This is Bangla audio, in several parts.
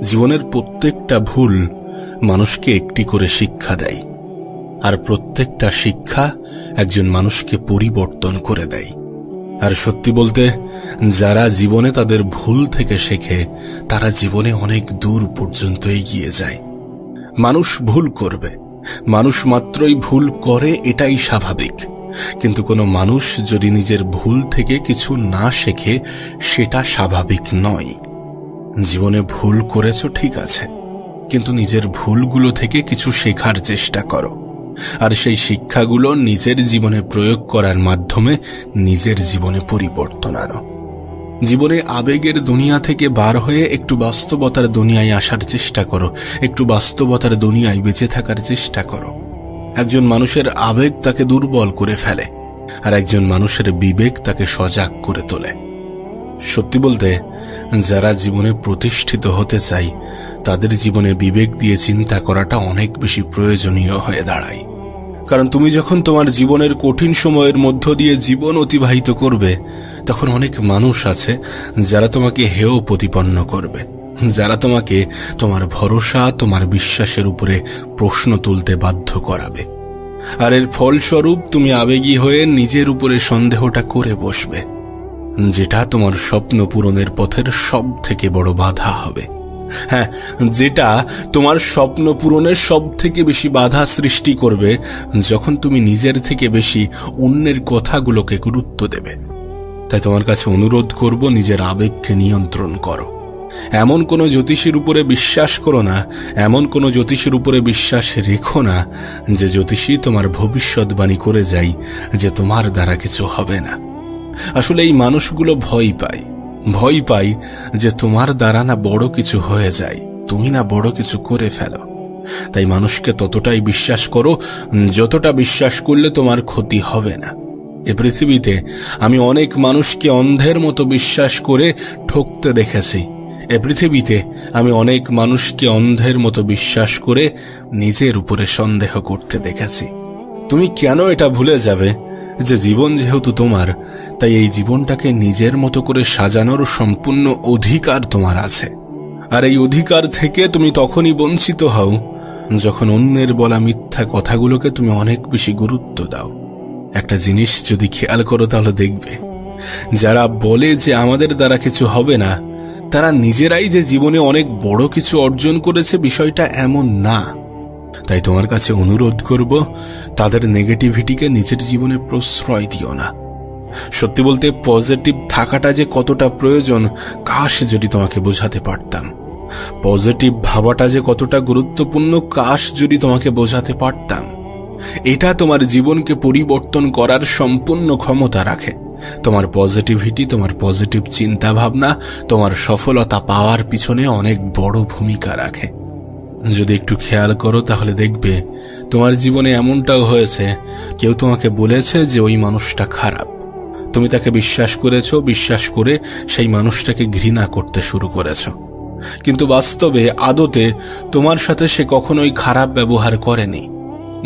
জীবনের প্রত্যেকটা ভুল মানুষকে একটি করে শিক্ষা দেয়, আর প্রত্যেকটা শিক্ষা একজন মানুষকে পরিবর্তন করে দেয়। আর সত্যি বলতে, যারা জীবনে তাদের ভুল থেকে শেখে তারা জীবনে অনেক দূর পর্যন্ত এগিয়ে যায়। মানুষ ভুল করবে, মানুষ মাত্রই ভুল করে, এটাই স্বাভাবিক। কিন্তু কোনো মানুষ যদি নিজের ভুল থেকে কিছু না শেখে, সেটা স্বাভাবিক নয়। জীবনে ভুল করেছো ঠিক আছে, কিন্তু নিজের ভুলগুলো থেকে কিছু শেখার চেষ্টা করো, আর সেই শিক্ষাগুলো নিজের জীবনে প্রয়োগ করার মাধ্যমে নিজের জীবনে পরিবর্তন আনো। জীবনে আবেগের দুনিয়া থেকে বার হয়ে একটু বাস্তবতার দুনিয়ায় আসার চেষ্টা করো, একটু বাস্তবতার দুনিয়ায় বেঁচে থাকার চেষ্টা করো। একজন মানুষের আবেগ তাকে দুর্বল করে ফেলে, আর একজন মানুষের বিবেক তাকে সজাগ করে তোলে। সত্যি বলতে, যারা জীবনে প্রতিষ্ঠিত হতে চায় তাদের জীবনে বিবেক দিয়ে চিন্তা করাটা অনেক বেশি প্রয়োজনীয় হয়ে দাঁড়ায়। কারণ তুমি যখন তোমার জীবনের কঠিন সময়ের মধ্য দিয়ে জীবন অতিবাহিত করবে, তখন অনেক মানুষ আছে যারা তোমাকে হেয় প্রতিপন্ন করবে, যারা তোমাকে তোমার ভরসা, তোমার বিশ্বাসের উপরে প্রশ্ন তুলতে বাধ্য করাবে। আর এর ফলস্বরূপ তুমি আবেগী হয়ে নিজের উপরে সন্দেহটা করে বসবে, যেটা তোমার স্বপ্ন পূরণের পথের সব থেকে বড় বাধা হবে। হ্যাঁ, যেটা তোমার স্বপ্ন পূরণের সব থেকে বেশি বাধা সৃষ্টি করবে যখন তুমি নিজের থেকে বেশি অন্যের কথাগুলোকে গুরুত্ব দেবে। তাই তোমার কাছে অনুরোধ করব, নিজের আবেগকে নিয়ন্ত্রণ করো। এমন কোনো জ্যোতিষীর উপরে বিশ্বাস করো না, এমন কোনো জ্যোতিষীর উপরে বিশ্বাস রেখো না যে জ্যোতিষী তোমার ভবিষ্যৎবাণী করে যায় যে তোমার দ্বারা কিছু হবে না। আসলে এই মানুষগুলো ভয় পায় যে তোমার দ্বারা না বড় কিছু হয়ে যায়, তুমি না বড় কিছু করে ফেলো। তাই মানুষকে ততটাই বিশ্বাস করো যতটা বিশ্বাস করলে তোমার ক্ষতি হবে না। এ পৃথিবীতে আমি অনেক মানুষকে অন্ধের মতো বিশ্বাস করে ঠকতে দেখেছি। এ পৃথিবীতে আমি অনেক মানুষকে অন্ধের মতো বিশ্বাস করে নিজের উপরে সন্দেহ করতে দেখেছি। তুমি কেন এটা ভুলে যাবে যে জীবন যেহেতু তোমার, তাই এই জীবনটাকে নিজের মতো করে সাজানোর সম্পূর্ণ অধিকার তোমার আছে। আর এই অধিকার থেকে তুমি তখনই বঞ্চিত হও যখন অন্যের বলা মিথ্যা কথাগুলোকে তুমি অনেক বেশি গুরুত্ব দাও। একটা জিনিস যদি খেয়াল করো তাহলে দেখবে, যারা বলে যে আমাদের দ্বারা কিছু হবে না, তারা নিজেরাই যে জীবনে অনেক বড় কিছু অর্জন করেছে বিষয়টা এমন না। তাই তোমার কাছে অনুরোধ করব, তাদের নেগেটিভিটিকে নিজের জীবনে প্রশ্রয় দিও না। সত্যি বলতে, পজিটিভ থাকাটা যে কতটা প্রয়োজন, কাশ যদি তোমাকে বোঝাতে পারতাম। পজিটিভ ভাবাটা যে কতটা গুরুত্বপূর্ণ, কাশ যদি তোমাকে বোঝাতে পারতাম। এটা তোমার জীবনকে পরিবর্তন করার সম্পূর্ণ ক্ষমতা রাখে। তোমার পজিটিভিটি, তোমার পজিটিভ চিন্তা ভাবনা তোমার সফলতা পাওয়ার পিছনে অনেক বড় ভূমিকা রাখে। যদি একটু খেয়াল করো তাহলে দেখবে তোমার জীবনে এমনটাও হয়েছে, কেউ তোমাকে বলেছে যে ওই মানুষটা খারাপ, তুমি তাকে বিশ্বাস করেছো, বিশ্বাস করে সেই মানুষটাকে ঘৃণা করতে শুরু করেছো। কিন্তু বাস্তবে আদতে তোমার সাথে সে কখনোই খারাপ ব্যবহার করেনি।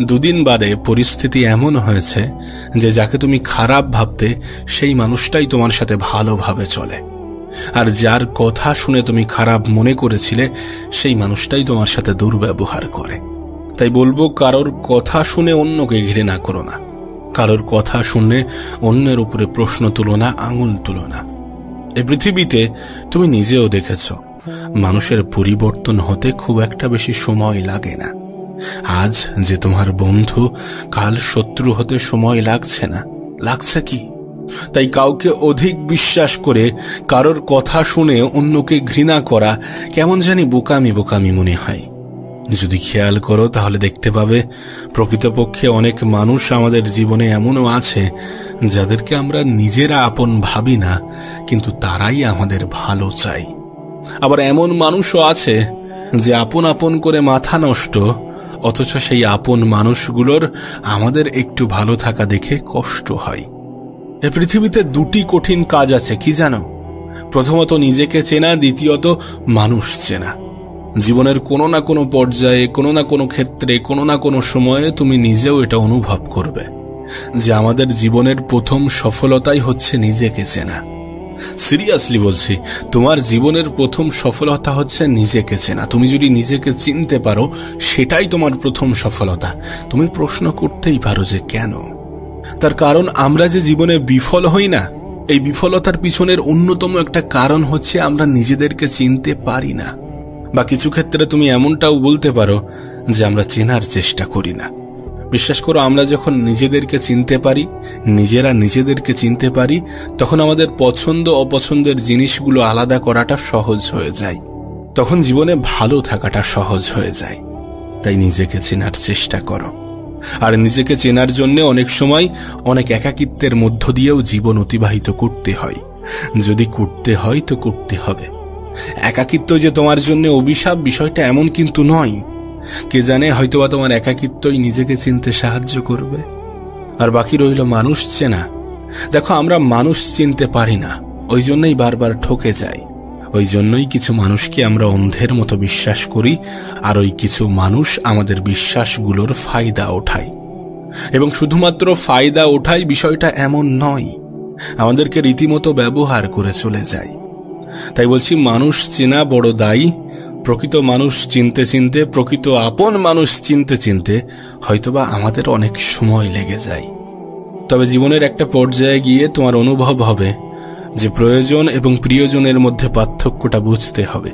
দুদিন বাদে পরিস্থিতি এমন হয়েছে যে যাকে তুমি খারাপ ভাবতে, সেই মানুষটাই তোমার সাথে ভালোভাবে চলে। আর যার কথা শুনে তুমি খারাপ মনে করেছিলে, সেই মানুষটাই তোমার সাথে দুর্ব্যবহার করে। তাই বলবো, কারোর কথা শুনে অন্যকে ঘৃণা করো না, কারোর কথা শুনে অন্যের উপরে প্রশ্ন তুলো না, আঙুল তুলো না। এই পৃথিবীতে তুমি নিজেও দেখেছ, মানুষের পরিবর্তন হতে খুব একটা বেশি সময় লাগে না। আজ যে তোমার বন্ধু, কাল শত্রু হতে সময় লাগছে না, লাগছে কি? তাই কাউকে অধিক বিশ্বাস করে কারোর কথা শুনে অন্যকে ঘৃণা করা কেমন জানি বোকামি বোকামি মনে হয়। যদি খেয়াল করো তাহলে দেখতে পাবে, প্রকৃতপক্ষে অনেক মানুষ আমাদের জীবনে এমনও আছে যাদেরকে আমরা নিজেরা আপন ভাবি না, কিন্তু তারাই আমাদের ভালো চাই। আবার এমন মানুষও আছে যে আপন আপন করে মাথা নষ্ট, অথচ সেই আপন মানুষগুলোর আমাদের একটু ভালো থাকা দেখে কষ্ট হয়। এ পৃথিবীতে দুটি কঠিন কাজ আছে, কি জানো? প্রথমত নিজেকে চেনা, দ্বিতীয়ত মানুষ চেনা। জীবনের কোনো না কোনো পর্যায়ে, কোনো না কোনো ক্ষেত্রে, কোনো না কোনো সময়ে তুমি নিজেও এটা অনুভব করবে যে আমাদের জীবনের প্রথম সফলতাই হচ্ছে নিজেকে চেনা। সিরিয়াসলি বলছি, তোমার জীবনের প্রথম সফলতা হচ্ছে নিজেকে চেনা। তুমি যদি নিজেকে চিনতে পারো, সেটাই তোমার প্রথম সফলতা। তুমি প্রশ্ন করতেই পারো যে কেন? তার কারণ আমরা যে জীবনে বিফল হই না, এই বিফলতার পিছনের অন্যতম একটা কারণ হচ্ছে আমরা নিজেদেরকে চিনতে পারি না। বা কিছু ক্ষেত্রে তুমি এমনটাও বলতে পারো যে আমরা চেনার চেষ্টা করি না। বিশ্বাস করো, আমরা যখন নিজেদেরকে চিনতে পারি, নিজেরা নিজেদেরকে চিনতে পারি, তখন আমাদের পছন্দ অপছন্দের জিনিসগুলো আলাদা করাটা সহজ হয়ে যায়। তখন জীবনে ভালো থাকাটা সহজ হয়ে যায়। তাই নিজেকে চেনার চেষ্টা করো। আর নিজেকে চেনার জন্য অনেক সময় অনেক একাকিত্বের মধ্য দিয়েও জীবন অতিবাহিত করতে হয়। যদি করতে হয় তো করতে হবে। একাকিত্ব যে তোমার জন্য অভিশাপ, বিষয়টা এমন কিন্তু নয়। কে জানে, হয়তোবা তোমার একাকিত্বই নিজেকে চিনতে সাহায্য করবে। আর বাকি রইল মানুষ চেনা। দেখো, আমরা মানুষ চিনতে পারি না, ওই জন্যই বারবার ঠকে যাই। ওই জন্যই কিছু মানুষকে আমরা অন্ধের মতো বিশ্বাস করি, আর ওই কিছু মানুষ আমাদের বিশ্বাসগুলোর ফায়দা ওঠায়। এবং শুধুমাত্র ফায়দা ওঠায় বিষয়টা এমন নয়, আমাদেরকে রীতিমতো ব্যবহার করে চলে যায়। তাই বলছি, মানুষ চেনা বড় দায়ী। প্রকৃত মানুষ চিনতে চিনতে, প্রকৃত আপন মানুষ চিনতে চিনতে হয়তোবা আমাদের অনেক সময় লেগে যায়। তবে জীবনের একটা পর্যায়ে গিয়ে তোমার অনুভব হবে যে প্রয়োজন এবং প্রিয়জনের মধ্যে পার্থক্যটা বুঝতে হবে।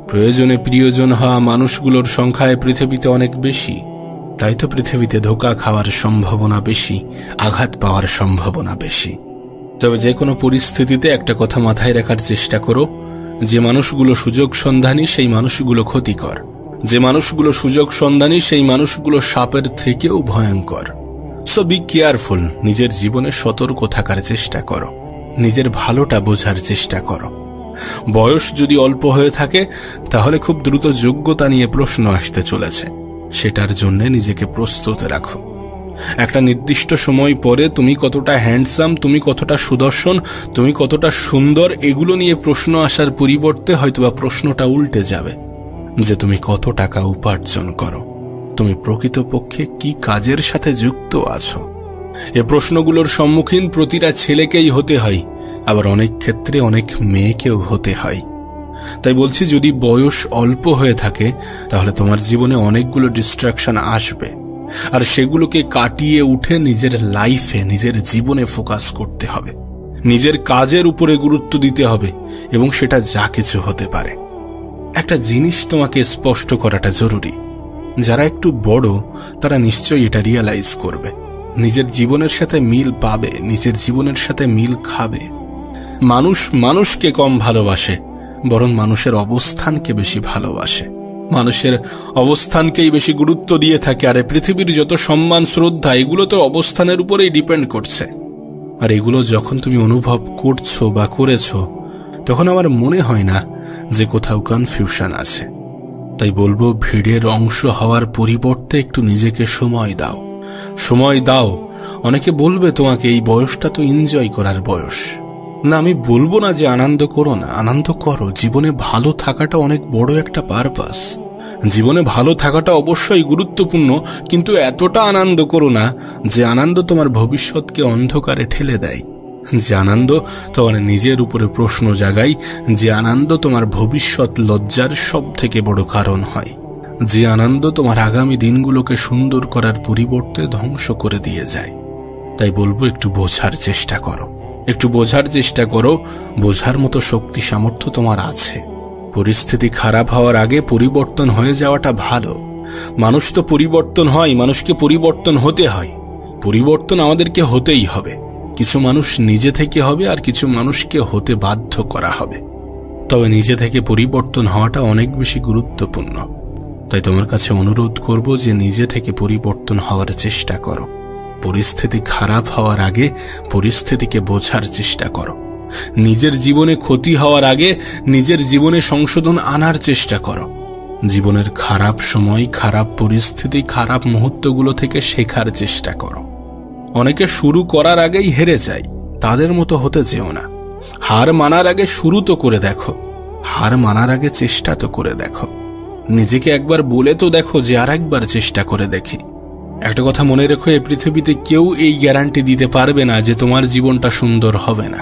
প্রয়োজনে প্রিয়জন হওয়া মানুষগুলোর সংখ্যায় পৃথিবীতে অনেক বেশি। তাই তো পৃথিবীতে ধোঁকা খাওয়ার সম্ভাবনা বেশি, আঘাত পাওয়ার সম্ভাবনা বেশি। তবে যে কোনো পরিস্থিতিতে একটা কথা মাথায় রাখার চেষ্টা করো, যে মানুষগুলো সুযোগ সন্ধানী সেই মানুষগুলো ক্ষতিকর। যে মানুষগুলো সুযোগ সন্ধানী সেই মানুষগুলো সাপের থেকেও ভয়ঙ্কর। So be careful. নিজের জীবনে সতর্ক থাকার চেষ্টা করো, নিজের ভালোটা বোঝার চেষ্টা করো। বয়স যদি অল্প হয়ে থাকে, তাহলে খুব দ্রুত যোগ্যতা নিয়ে প্রশ্ন আসতে চলেছে। সেটার জন্য নিজেকে প্রস্তুত রাখো। একটা নির্দিষ্ট সময় পরে তুমি কতটা হ্যান্ডসাম, তুমি কতটা সুদর্শন, তুমি কতটা সুন্দর, এগুলো নিয়ে প্রশ্ন আসার পরিবর্তে হয়তোবা প্রশ্নটা উল্টে যাবে যে তুমি কত টাকা উপার্জন করো, তুমি প্রকৃতপক্ষে কি কাজের সাথে যুক্ত আছো। এ প্রশ্নগুলোর সম্মুখীন প্রতিটা ছেলেকেই হতে হয়, আবার অনেক ক্ষেত্রে অনেক মেয়েকেও হতে হয়। তাই বলছি, যদি বয়স অল্প হয়ে থাকে, তাহলে তোমার জীবনে অনেকগুলো ডিস্ট্রাকশন আসবে, আর সেগুলোকে কাটিয়ে উঠে নিজের লাইফে, নিজের জীবনে ফোকাস করতে হবে। নিজের কাজের উপরে গুরুত্ব দিতে হবে, এবং সেটা যা কিছু হতে পারে। একটা জিনিস তোমাকে স্পষ্ট করাটা জরুরি। যারা একটু বড়, তারা নিশ্চয়ই এটা রিয়ালাইজ করবে। নিজের জীবনের সাথে মিল পাবে, নিজের জীবনের সাথে মিল খাবে। মানুষ মানুষকে কম ভালোবাসে, বরং মানুষের অবস্থানকে বেশি ভালোবাসে। মানুষের অবস্থানকেই বেশি গুরুত্ব দিয়ে থাকে। আর পৃথিবীর যত সম্মান, শ্রদ্ধা, এগুলো তো অবস্থানের উপরেই ডিপেন্ড করছে। আর এগুলো যখন তুমি অনুভব করছো বা করেছো, তখন আমার মনে হয় না যে কোথাও কনফিউশন আছে। তাই বলবো, ভিড়ের অংশ হওয়ার পরিবর্তে একটু নিজেকে সময় দাও। সময় দাও। অনেকে বলবে তোমাকে, এই বয়সটা তো এনজয় করার বয়স। না, আমি বলবো না যে আনন্দ করো না, আনন্দ করো। জীবনে ভালো থাকাটা অনেক বড় একটা পারপাস। জীবনে ভালো থাকাটা অবশ্যই গুরুত্বপূর্ণ, কিন্তু এতটা আনন্দ করো না যে আনন্দ তোমার ভবিষ্যৎকে অন্ধকারে ঠেলে দেয়। যে আনন্দ তোমার নিজের উপরে প্রশ্ন জাগায়, যে আনন্দ তোমার ভবিষ্যৎ লজ্জার সব থেকে বড় কারণ হয়, যে আনন্দ তোমার আগামী দিনগুলোকে সুন্দর করার পরিবর্তে ধ্বংস করে দিয়ে যায়। তাই বলবো, একটু বোঝার চেষ্টা করো, একটু বোঝার চেষ্টা করো। বোঝার মতো শক্তি সামর্থ্য তোমার আছে। পরিস্থিতি খারাপ হওয়ার আগে পরিবর্তন হয়ে যাওয়াটা ভালো। মানুষ তো পরিবর্তন হয়, মানুষকে পরিবর্তন হতে হয়। পরিবর্তন আমাদেরকে হতেই হবে। কিছু মানুষ নিজে থেকে হবে, আর কিছু মানুষকে হতে বাধ্য করা হবে। তবে নিজে থেকে পরিবর্তন হওয়াটা অনেক বেশি গুরুত্বপূর্ণ। তাই তোমার কাছে অনুরোধ করব যে নিজে থেকে পরিবর্তন হওয়ার চেষ্টা করো। পরিস্থিতি খারাপ হওয়ার আগে পরিস্থিতিকে বোঝার চেষ্টা করো। নিজের জীবনে ক্ষতি হওয়ার আগে নিজের জীবনে সংশোধন আনার চেষ্টা করো। জীবনের খারাপ সময়, খারাপ পরিস্থিতি, খারাপ মুহূর্তগুলো থেকে শেখার চেষ্টা করো। অনেকে শুরু করার আগেই হেরে যায়, তাদের মতো হতে যেও না। হার মানার আগে শুরু তো করে দেখো, হার মানার আগে চেষ্টা তো করে দেখো। নিজেকে একবার বলে তো দেখো যে আর একবার চেষ্টা করে দেখি। একটা কথা মনে রেখো, এই পৃথিবীতে কেউ এই গ্যারান্টি দিতে পারবে না যে তোমার জীবনটা সুন্দর হবে না।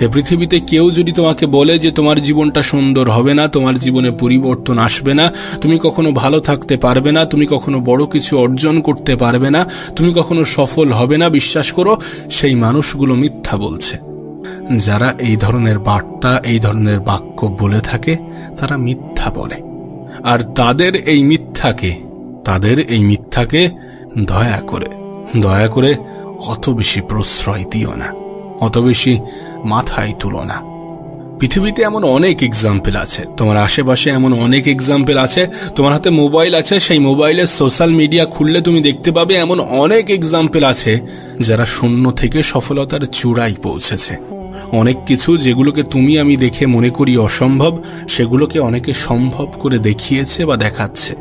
এ পৃথিবীতে কেউ যদি তোমাকে বলে যে তোমার জীবনটা সুন্দর হবে না, তোমার জীবনে পরিবর্তন আসবে না, তুমি কখনো ভালো থাকতে পারবে না, তুমি কখনো বড় কিছু অর্জন করতে পারবে না, তুমি কখনো সফল হবে না, বিশ্বাস করো সেই মানুষগুলো মিথ্যা বলছে। যারা এই ধরনের বার্তা, এই ধরনের বাক্য বলে থাকে তারা মিথ্যা বলে। আর তাদের এই মিথ্যাকে দয়া করে অত বেশি প্রশ্রয় দিও না, অত বেশি মাথায় তুলো না। পৃথিবীতে এমন অনেক এক্সাম্পল আছে, তোমার আশেপাশে এমন অনেক এক্সাম্পল আছে। তোমার হাতে মোবাইল আছে, সেই মোবাইলের সোশ্যাল মিডিয়া খুললে তুমি দেখতে পাবে এমন অনেক এক্সাম্পল আছে যারা শূন্য থেকে সফলতার চূড়ায় পৌঁছেছে। অনেক কিছু যেগুলোকে তুমি আমি দেখে মনে করি অসম্ভব, সেগুলোকে অনেকে সম্ভব করে দেখিয়েছে বা দেখাচ্ছে।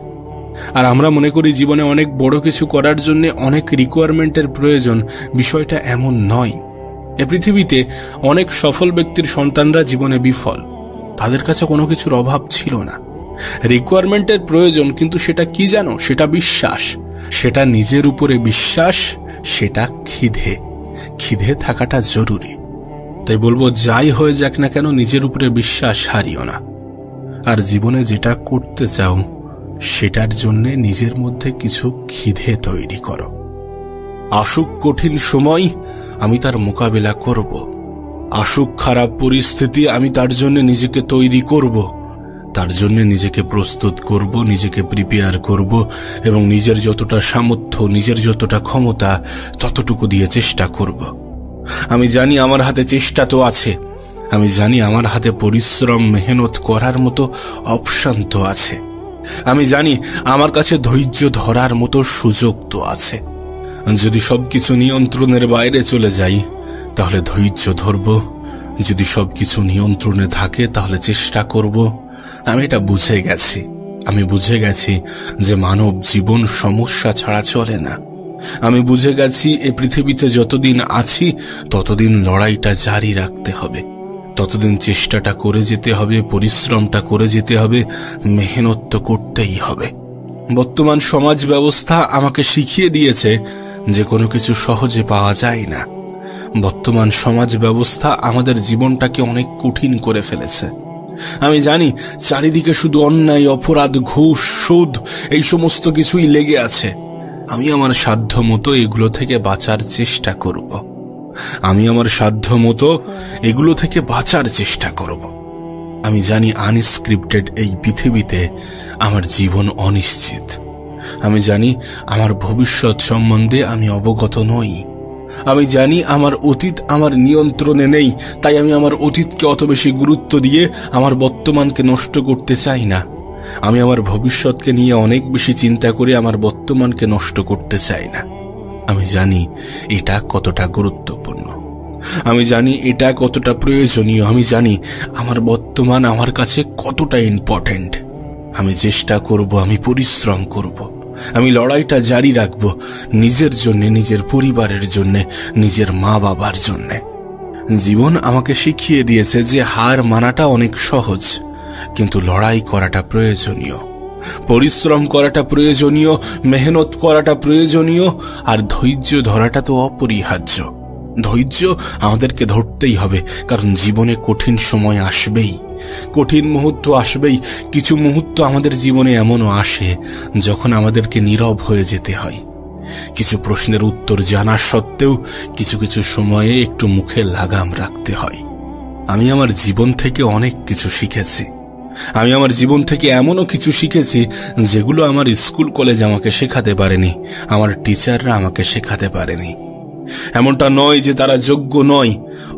আর আমরা মনে করি জীবনে অনেক বড় কিছু করার জন্য অনেক রিকোয়ারমেন্টের প্রয়োজন। বিষয়টা এমন নয়। এ পৃথিবীতে অনেক সফল ব্যক্তির সন্তানরা জীবনে বিফল, তাদের কাছে কোনো কিছুর অভাব ছিল না। রিকোয়ারমেন্টের প্রয়োজন, কিন্তু সেটা কি জানো? সেটা বিশ্বাস, সেটা নিজের উপরে বিশ্বাস, সেটা খিদে থাকাটা জরুরি। তাই বলবো, যাই হয়ে যাক না কেন নিজের উপরে বিশ্বাস হারিও না। আর জীবনে যেটা করতে চাও সেটার জন্য নিজের মধ্যে কিছু খিদে তৈরি করো। আসুক কঠিন সময়, আমি তার মোকাবেলা করব। আসুক খারাপ পরিস্থিতি, আমি তার জন্য নিজেকে তৈরি করব, তার জন্য নিজেকে প্রস্তুত করব, নিজেকে প্রিপেয়ার করব এবং নিজের যতটা সামর্থ্য, নিজের যতটা ক্ষমতা ততটুকু দিয়ে চেষ্টা করব। আমি জানি আমার হাতে চেষ্টা তো আছে, আমি জানি আমার হাতে পরিশ্রম, মেহনত করার মতো অপশন তো আছে, আমি জানি আমার কাছে ধৈর্য ধরার মতো সুযোগ তো আছে। যদি সবকিছু নিয়ন্ত্রণের বাইরে চলে যাই তাহলে ধৈর্য ধরব, যদি সবকিছু নিয়ন্ত্রণে থাকে তাহলে চেষ্টা করব। আমি এটা বুঝে গেছি যে মানব জীবন সমস্যা ছাড়া চলে না। আমি বুঝে গেছি এ পৃথিবীতে যতদিন আছি ততদিন লড়াইটা জারি রাখতে হবে, ততদিন চেষ্টাটা করে যেতে হবে, পরিশ্রমটা করে যেতে হবে, মেহনত তো করতেই হবে। বর্তমান সমাজ ব্যবস্থা আমাকে শিখিয়ে দিয়েছে যে কোনো কিছু সহজে পাওয়া যায় না। বর্তমান সমাজ ব্যবস্থা আমাদের জীবনটাকে অনেক কঠিন করে ফেলেছে। আমি জানি চারিদিকে শুধু অন্যায়, অপরাধ, ঘুষ, সুদ, এই সমস্ত কিছুই লেগে আছে। আমি আমার সাধ্য মতো এগুলো থেকে বাঁচার চেষ্টা করব। আমি জানি আনস্ক্রিপ্টেড এই পৃথিবীতে আমার জীবন অনিশ্চিত। আমি জানি আমার ভবিষ্যৎ সম্বন্ধে আমি অবগত নই। আমি জানি আমার অতীত আমার নিয়ন্ত্রণে নেই, তাই আমি আমার অতীতকে অত বেশি গুরুত্ব দিয়ে আমার বর্তমানকে নষ্ট করতে চাই না। আমি আমার ভবিষ্যৎকে নিয়ে অনেক বেশি চিন্তা করে আমার বর্তমানকে নষ্ট করতে চাই না। আমি জানি এটা কতটা গুরুত্বপূর্ণ, আমি জানি এটা কতটা প্রয়োজনীয়, আমি জানি আমার বর্তমান আমার কাছে কতটা ইম্পর্টেন্ট। আমি চেষ্টা করব, আমি পরিশ্রম করব, আমি লড়াইটা জারি রাখব, নিজের জন্য, নিজের পরিবারের জন্য, নিজের মা বাবার জন্য। জীবন আমাকে শিখিয়ে দিয়েছে যে হার মানাটা অনেক সহজ, কিন্তু লড়াই করাটা প্রয়োজনীয়, পরিশ্রম করাটা প্রয়োজনীয়, মেহনত করাটা প্রয়োজনীয়, আর ধৈর্য ধরাটা তো অপরিহার্য। ধৈর্য আমাদেরকে ধরতেই হবে, কারণ জীবনে কঠিন সময় আসবেই, কঠিন মুহূর্ত আসবেই। কিছু মুহূর্ত আমাদের জীবনে এমনও আসে যখন আমাদেরকে নীরব হয়ে যেতে হয়। কিছু প্রশ্নের উত্তর জানা সত্ত্বেও কিছু কিছু সময়ে একটু মুখে লাগাম রাখতে হয়। আমি আমার জীবন থেকে অনেক কিছু শিখেছি। আমি আমার জীবন থেকে এমনও কিছু শিখেছি যেগুলো আমার স্কুল কলেজ আমাকে শেখাতে পারেনি, আমার টিচাররা আমাকে শেখাতে পারেনি। এমনটা নয় যে তারা যোগ্য নয়,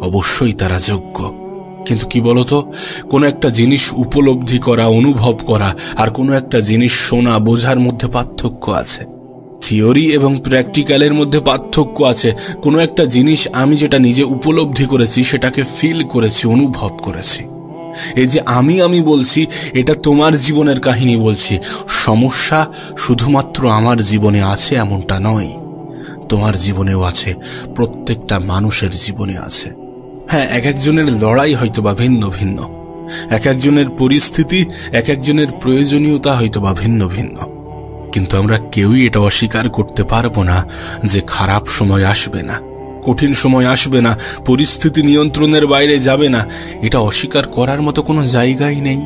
অবশ্যই তারা যোগ্য। কিন্তু কি বলতো, কোনো একটা জিনিস উপলব্ধি করা, অনুভব করা আর কোনো একটা জিনিস শোনা, বোঝার মধ্যে পার্থক্য আছে। থিওরি এবং প্র্যাকটিক্যালের মধ্যে পার্থক্য আছে। কোনো একটা জিনিস আমি যেটা নিজে উপলব্ধি করেছি, সেটাকে ফিল করেছি, অনুভব করেছি। এই যে আমি বলছি, এটা তোমার জীবনের কাহিনী বলছি। সমস্যা শুধুমাত্র আমার জীবনে আছে এমনটা নয়, তোমার জীবনেও আছে, প্রত্যেকটা মানুষের জীবনে আছে। হ্যাঁ, এক একজনের লড়াই হয়তোবা ভিন্ন ভিন্ন, এক একজনের পরিস্থিতি, এক একজনের প্রয়োজনীয়তা হয়তোবা ভিন্ন ভিন্ন, কিন্তু আমরা কেউই এটা অস্বীকার করতে পারবো না যে খারাপ সময় আসবে না, কঠিন সময় আসবে না, পরিস্থিতি নিয়ন্ত্রণের বাইরে যাবে না, এটা অস্বীকার করার মতো কোনো জায়গাই নেই।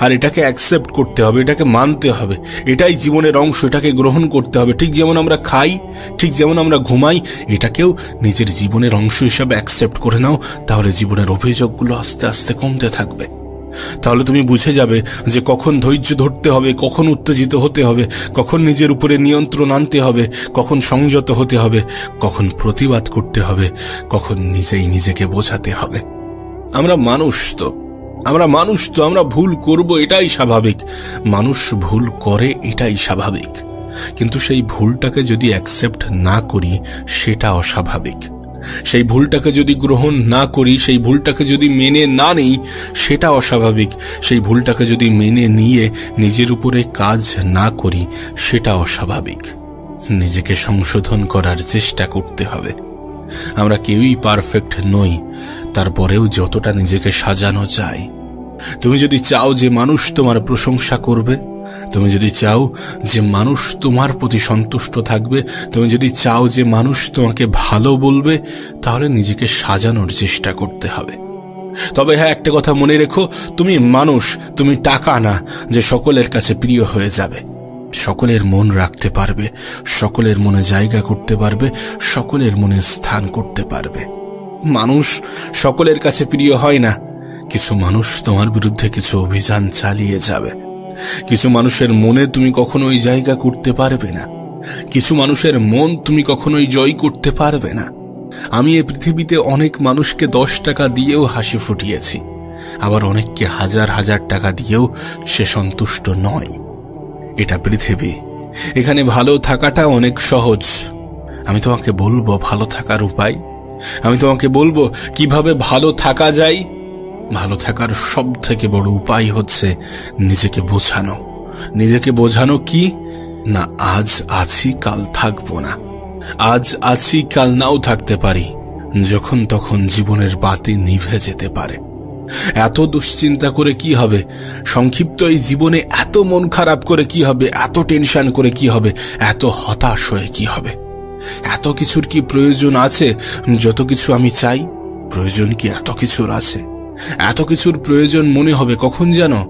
আর এটাকে অ্যাকসেপ্ট করতে হবে, এটাকে মানতে হবে, এটাই জীবনের অংশ, এটাকে গ্রহণ করতে হবে। ঠিক যেমন আমরা খাই, ঠিক যেমন আমরা ঘুমাই, এটাকেও নিজের জীবনের অংশ হিসাবে অ্যাকসেপ্ট করে নাও, তাহলে জীবনের অভিযোগগুলো আস্তে আস্তে কমতে থাকবে। তাহলে তুমি বুঝে যাবে যে কখন ধৈর্য ধরতে হবে, কখন উত্তেজিত হতে হবে, কখন নিজের উপরে নিয়ন্ত্রণ আনতে হবে, কখন সংযত হতে হবে, কখন প্রতিবাদ করতে হবে, কখন নিজেই নিজেকে বোঝাতে হবে। আমরা মানুষ তো, আমরা ভুল করব, এটাই স্বাভাবিক। মানুষ ভুল করে, এটাই স্বাভাবিক। কিন্তু সেই ভুলটাকে যদি অ্যাকসেপ্ট না করি, সেটা অস্বাভাবিক। সেই ভুলটাকে যদি গ্রহণ না করি, সেই ভুলটাকে যদি মেনে না নিই, সেটা অস্বাভাবিক। সেই ভুলটাকে যদি মেনে নিয়ে নিজের উপরে কাজ না করি, সেটা অস্বাভাবিক। নিজেকে সংশোধন করার চেষ্টা করতে হবে। আমরা কেউই পারফেক্ট নই, তারপরেও যতটা নিজেকে সাজানো যায়। তুমি যদি চাও যে মানুষ তোমার প্রশংসা করবে, তুমি যদি চাও যে মানুষ তোমার প্রতি সন্তুষ্ট থাকবে, তুমি যদি চাও যে মানুষ তোমাকে ভালো বলবে, তাহলে নিজেকে সাজানোর চেষ্টা করতে হবে। তবে হ্যাঁ, একটা কথা মনে রেখো, তুমি মানুষ, তুমি টাকা না যে সকলের কাছে প্রিয় হয়ে যাবে। সকলের মন রাখতে পারবে, সকলের মনে জায়গা করতে পারবে, সকলের মনে স্থান করতে পারবে। মানুষ সকলের কাছে প্রিয় হয় না। কিছু মানুষ তোমার বিরুদ্ধে কিছু অভিযান চালিয়ে যাবে। কিছু মানুষের মনে তুমি কখনোই জায়গা করতে পারবে না। কিছু মানুষের মন তুমি কখনোই জয় করতে পারবে না। আমি এই পৃথিবীতে অনেক মানুষকে 10 টাকা দিয়েও হাসি ফুটিয়েছি, আবার অনেককে হাজার হাজার টাকা দিয়েও সে সন্তুষ্ট নয়। এটা পৃথিবী, এখানে ভালো থাকাটা অনেক সহজ। আমি তোমাকে বলবো ভালো থাকার উপায়, আমি তোমাকে বলবো কিভাবে ভালো থাকা যায়। ভালো থাকার সব থেকে বড় উপায় হচ্ছে নিজেকে বোঝানো। নিজেকে বোঝানো কি না, আজ আছি কাল থাকবো না, আজ আছি কাল নাও থাকতে পারি। যখন তখন জীবনের বাতি নিভে যেতে পারে। এত দুশ্চিন্তা করে কি হবে? সংক্ষিপ্ত এই জীবনে এত মন খারাপ করে কি হবে? এত টেনশন করে কি হবে? এত হতাশ হয়ে কি হবে? এত কিছুর কি প্রয়োজন আছে? যত কিছু আমি চাই, প্রয়োজন কি এত কিছুর আছে? এত কিছুর প্রয়োজন মনে হবে কখন জানো?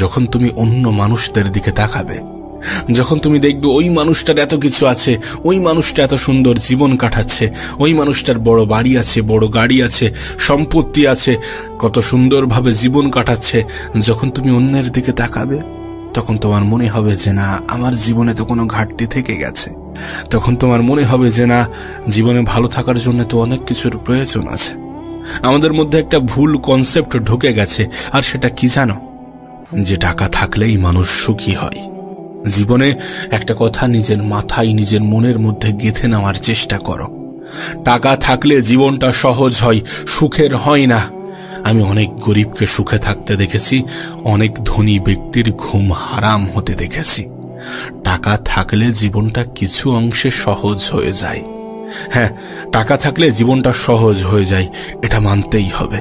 যখন তুমি অন্য মানুষদের দিকে তাকাবে, যখন তুমি দেখবে ওই মানুষটার এত কিছু আছে, ওই মানুষটা এত সুন্দর জীবন কাটাচ্ছে, ওই মানুষটার বড় বাড়ি আছে, বড় গাড়ি আছে, সম্পত্তি আছে, কত সুন্দরভাবে জীবন কাটাচ্ছে। যখন তুমি অন্যের দিকে তাকাবে, তখন তোমার মনে হবে যে না, আমার জীবনে তো কোনো ঘাটতি থেকে গেছে। তখন তোমার মনে হবে যে না, জীবনে ভালো থাকার জন্য তো অনেক কিছুর প্রয়োজন আছে। আমাদের মধ্যে একটা ভুল কনসেপ্ট ঢুকে গেছে, আর সেটা কি জানো? যে টাকা থাকলেই মানুষ সুখী হয়। জীবনে একটা কথা নিজের মাথায়, নিজের মনের মধ্যে গেঁথে নেওয়ার চেষ্টা করো। টাকা থাকলে জীবনটা সহজ হয়, সুখের হয় না। আমি অনেক গরিবকে সুখে থাকতে দেখেছি, অনেক ধনী ব্যক্তির ঘুম হারাম হতে দেখেছি। টাকা থাকলে জীবনটা কিছু অংশে সহজ হয়ে যায়। হ্যাঁ, টাকা থাকলে জীবনটা সহজ হয়ে যায়, এটা মানতেই হবে।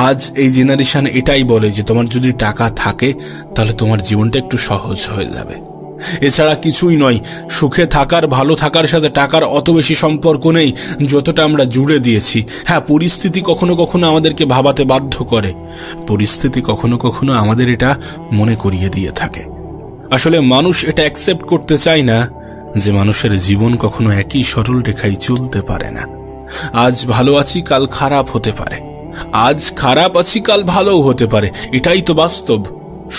আজ এই জেনারেশন এটাই বলে যে তোমার যদি টাকা থাকে তাহলে তোমার জীবনটা একটু সহজ হয়ে যাবে। এছাড়া কিছুই নয়। সুখে থাকার, ভালো থাকার সাথে টাকার অত বেশি সম্পর্ক নেই যতটা আমরা জুড়ে দিয়েছি। হ্যাঁ, পরিস্থিতি কখনো কখনো আমাদেরকে ভাবাতে বাধ্য করে, পরিস্থিতি কখনো কখনো আমাদের এটা মনে করিয়ে দিয়ে থাকে। আসলে মানুষ এটা অ্যাকসেপ্ট করতে চায় না যে মানুষের জীবন কখনো একই সরল রেখায় চলতে পারে না। আজ ভালো আছি, কাল খারাপ হতে পারে। আজ খারাপ আছি, কাল ভালোও হতে পারে। এটাই তো বাস্তব।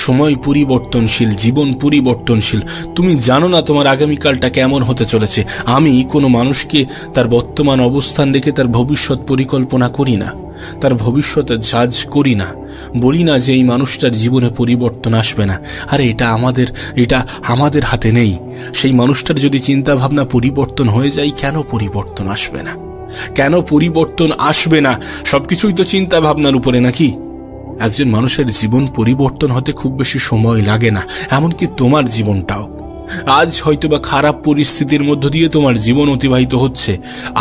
সময় পরিবর্তনশীল, জীবন পরিবর্তনশীল। তুমি জানো না তোমার আগামীকালটা কেমন হতে চলেছে। আমি কোনো মানুষকে তার বর্তমান অবস্থান দেখে তার ভবিষ্যৎ পরিকল্পনা করি না, তার ভবিষ্যতে জাজ করি না। বলি না যে এই মানুষটার জীবনে পরিবর্তন আসবে না। আরে এটা আমাদের হাতে নেই। সেই মানুষটার যদি চিন্তা ভাবনা পরিবর্তন হয়ে যায়, কেন পরিবর্তন আসবে না? কেন পরিবর্তন আসবে না? সবকিছুই তো চিন্তা ভাবনার উপরে, নাকি? একজন মানুষের জীবন পরিবর্তন হতে খুব বেশি সময় লাগে না, এমনকি তোমার জীবনটাও। আজ হয়তোবা খারাপ পরিস্থিতির মধ্য দিয়ে তোমার জীবন অতিবাহিত হচ্ছে,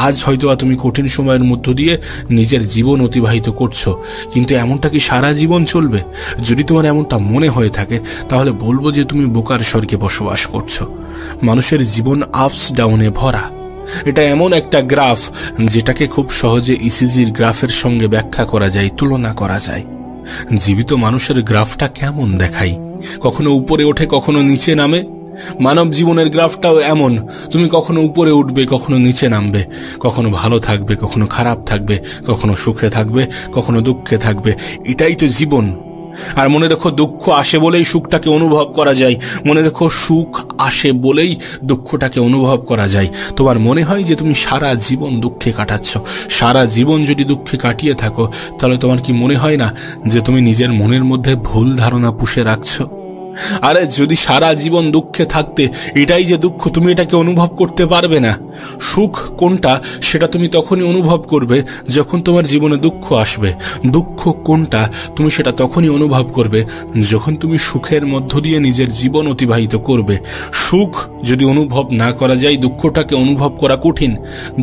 আজ হয়তোবা তুমি কঠিন সময়ের মধ্য দিয়ে নিজের জীবন অতিবাহিত করছো, কিন্তু এমনটা কি সারা জীবন চলবে? যদি তোমার এমনটা মনে হয়ে থাকে, তাহলে বলবো যে তুমি বোকার স্বর্গে বসবাস করছো। মানুষের জীবন আপস ডাউনে ভরা। এটা এমন একটা গ্রাফ যেটাকে খুব সহজে ইসিজির গ্রাফের সঙ্গে ব্যাখ্যা করা যায়, তুলনা করা যায়। জীবিত মানুষের গ্রাফটা কেমন দেখায়, কখনো উপরে ওঠে, কখনো নিচে নামে। মানব জীবনের গ্রাফটাও এমন, তুমি কখনো উপরে উঠবে, কখনো নিচে নামবে, কখনো ভালো থাকবে, কখনো খারাপ থাকবে, কখনো সুখে থাকবে, কখনো দুঃখে থাকবে। এটাই তো জীবন। আর মনে রেখো, দুঃখ আসে বলেই সুখটাকে অনুভব করা যায়। মনে রেখো, সুখ আসে বলেই দুঃখটাকে অনুভব করা যায়। তোমার মনে হয় যে তুমি সারা জীবন দুঃখে কাটাচ্ছ, সারা জীবন যদি দুঃখে কাটিয়ে থাকো, তাহলে তোমার কি মনে হয় না যে তুমি নিজের মনের মধ্যে ভুল ধারণা পুষে রাখছো? আরে যদি সারা জীবন দুঃখে থাকতে, এটাই যে দুঃখ, তুমি এটাকে অনুভব করতে পারবে না। সুখ কোনটা সেটা তুমি তখনই অনুভব করবে যখন তোমার জীবনে দুঃখ আসবে। দুঃখ কোনটা তুমি সেটা তখনই অনুভব করবে যখন তুমি সুখের মধ্য দিয়ে নিজের জীবন অতিবাহিত করবে। সুখ যদি অনুভব না করা যায়, দুঃখটাকে অনুভব করা কঠিন।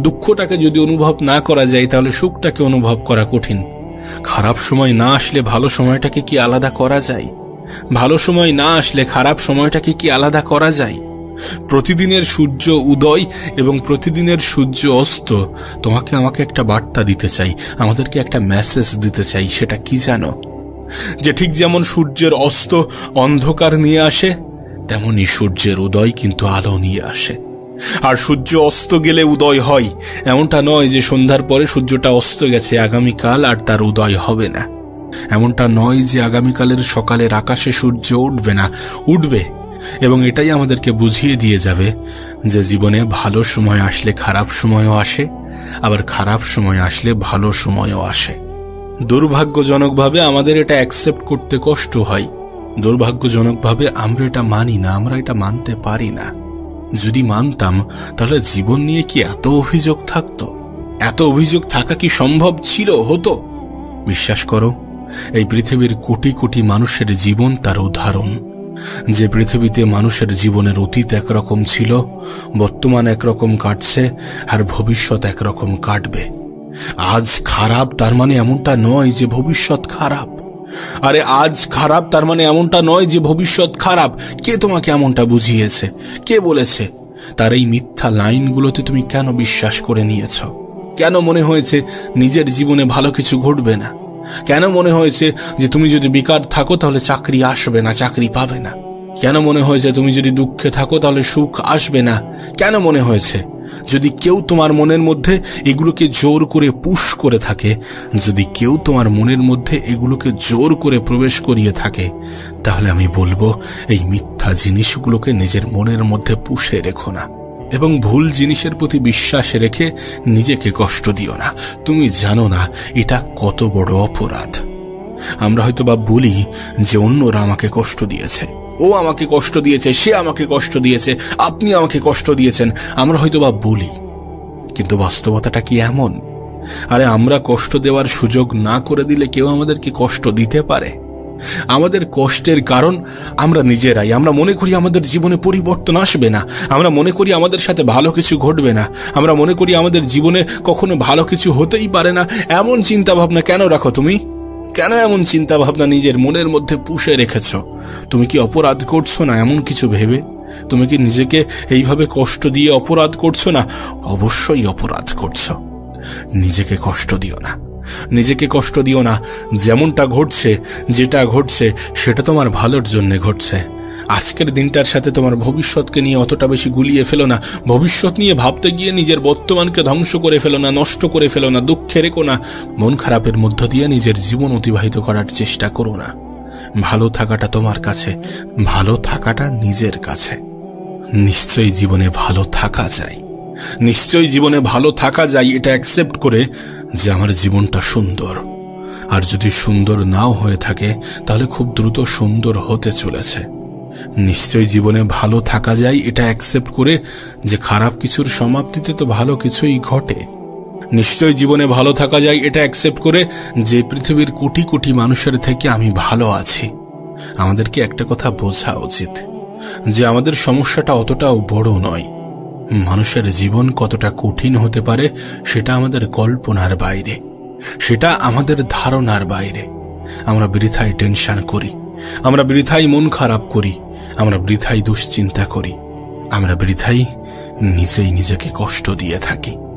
দুঃখটাকে যদি অনুভব না করা যায়, তাহলে সুখটাকে অনুভব করা কঠিন। খারাপ সময় না আসলে ভালো সময়টাকে কি আলাদা করা যায়? ভালো সময় না আসলে খারাপ সময়টাকে কি আলাদা করা যায়? প্রতিদিনের সূর্য উদয় এবং প্রতিদিনের সূর্য অস্ত তোমাকে আমাকে একটা বার্তা দিতে চাই, আমাদেরকে একটা মেসেজ দিতে চাই। সেটা কি জানো? যে ঠিক যেমন সূর্যের অস্ত অন্ধকার নিয়ে আসে, তেমনি সূর্যের উদয় কিন্তু আলো নিয়ে আসে। আর সূর্য অস্ত গেলে উদয় হয়, এমনটা নয় যে সন্ধ্যার পরে সূর্যটা অস্ত গেছে, আগামীকাল আর তার উদয় হবে না। এমনটা নয় যে আগামীকালের সকালের আকাশে সূর্য উঠবে না, উঠবে। এবং এটাই আমাদেরকে বুঝিয়ে দিয়ে যাবে যে জীবনে ভালো সময় আসলে খারাপ সময়ও আসে, আবার খারাপ সময় আসলে ভালো সময়ও আসে। দুর্ভাগ্যজনকভাবে আমাদের এটা অ্যাকসেপ্ট করতে কষ্ট হয়। দুর্ভাগ্যজনকভাবে আমরা এটা মানি না, আমরা এটা মানতে পারি না। যদি মানতাম, তাহলে জীবন নিয়ে কি এত অভিযোগ থাকতো? এত অভিযোগ থাকা কি সম্ভব ছিল, হতো? বিশ্বাস করো, এই পৃথিবীর কোটি কোটি মানুষের জীবন তার উদাহরণ। যে পৃথিবীতে মানুষের জীবনের অতীত একরকম ছিল, বর্তমান একরকম কাটছে, আর ভবিষ্যৎ একরকম কাটবে। আজ খারাপ তার মানে এমনটা নয় যে ভবিষ্যৎ খারাপ। আরে আজ খারাপ তার মানে এমনটা নয় যে ভবিষ্যৎ খারাপ। কে তোমাকে এমনটা বুঝিয়েছে? কে বলেছে? তার এই মিথ্যা লাইনগুলোতে তুমি কেন বিশ্বাস করে নিয়েছ? কেন মনে হয়েছে নিজের জীবনে ভালো কিছু ঘটবে না? কেন মনে হয়েছে যে তুমি যদি বেকার থাকো তাহলে চাকরি আসবে না, চাকরি পাবে না? কেন মনে হয়েছে তুমি যদি দুঃখে থাকো তাহলে সুখ আসবে না? কেন মনে হয়েছে? যদি কেউ তোমার মনের মধ্যে এগুলোকে জোর করে পুশ করে থাকে, যদি কেউ তোমার মনের মধ্যে এগুলোকে জোর করে প্রবেশ করিয়ে থাকে, তাহলে আমি বলবো এই মিথ্যা জিনিসগুলোকে নিজের মনের মধ্যে পুষে রেখো না, এবং ভুল জিনিসের প্রতি বিশ্বাস রেখে নিজেকে কষ্ট দিও না। তুমি জানো না এটা কত বড় অপরাধ। আমরা হয়তো বা বলি যে অন্যরা আমাকে কষ্ট দিয়েছে, ও আমাকে কষ্ট দিয়েছে, সে আমাকে কষ্ট দিয়েছে, আপনি আমাকে কষ্ট দিয়েছেন, আমরা হয়তো বা বলি, কিন্তু বাস্তবতাটা কি এমন? আরে আমরা কষ্ট দেওয়ার সুযোগ না করে দিলে কেউ আমাদেরকে কষ্ট দিতে পারে? আমাদের কষ্টের কারণ আমরা নিজেরাই। আমরা মনে করি আমাদের জীবনে পরিবর্তন আসবে না, আমরা মনে করি আমাদের সাথে ভালো কিছু ঘটবে না, আমরা মনে করি আমাদের জীবনে কখনো ভালো কিছু হতেই পারে না। এমন চিন্তা ভাবনা কেন রাখো তুমি? কেন এমন চিন্তা ভাবনা নিজের মনের মধ্যে পুষে রেখেছ? তুমি কি অপরাধ করছো না এমন কিছু ভেবে? তুমি কি নিজেকে এইভাবে কষ্ট দিয়ে অপরাধ করছো না? অবশ্যই অপরাধ করছো। নিজেকে কষ্ট দিও না, নিজেকে কষ্ট দিও না। যেমনটা ঘটছে, যেটা ঘটছে, সেটা তোমার ভালোর জন্য ঘটছে। আজকের দিনটার সাথে তোমার ভবিষ্যৎকে নিয়ে অতটা বেশি গুলিয়ে ফেলো না। ভবিষ্যৎ নিয়ে ভাবতে গিয়ে নিজের বর্তমানকে ধ্বংস করে ফেলো না, নষ্ট করে ফেলো না, দুঃখে রেখো না। মন খারাপের মধ্য দিয়ে নিজের জীবন অতিবাহিত করার চেষ্টা করো না। ভালো থাকাটা তোমার কাছে, ভালো থাকাটা নিজের কাছে। নিশ্চয়ই জীবনে ভালো থাকা যায়, নিশ্চয়ই জীবনে ভালো থাকা যায় এটা অ্যাকসেপ্ট করে যে আমার জীবনটা সুন্দর। আর যদি সুন্দর নাও হয়ে থাকে তাহলে খুব দ্রুত সুন্দর হতে চলেছে। নিশ্চয়ই জীবনে ভালো থাকা যায় এটা অ্যাকসেপ্ট করে যে খারাপ কিছুর সমাপ্তিতে তো ভালো কিছুই ঘটে। নিশ্চয়ই জীবনে ভালো থাকা যায় এটা অ্যাকসেপ্ট করে যে পৃথিবীর কোটি কোটি মানুষের থেকে আমি ভালো আছি। আমাদেরকে একটা কথা বোঝা উচিত যে আমাদের সমস্যাটা অতটাও বড় নয়। মানুষের জীবন কতটা কঠিন হতে পারে সেটা আমাদের কল্পনার বাইরে, সেটা আমাদের ধারণার বাইরে। আমরা বৃথাই টেনশন করি, আমরা বৃথাই মন খারাপ করি, আমরা বৃথাই দুশ্চিন্তা করি, আমরা বৃথাই নিজেই নিজেকে কষ্ট দিয়ে থাকি।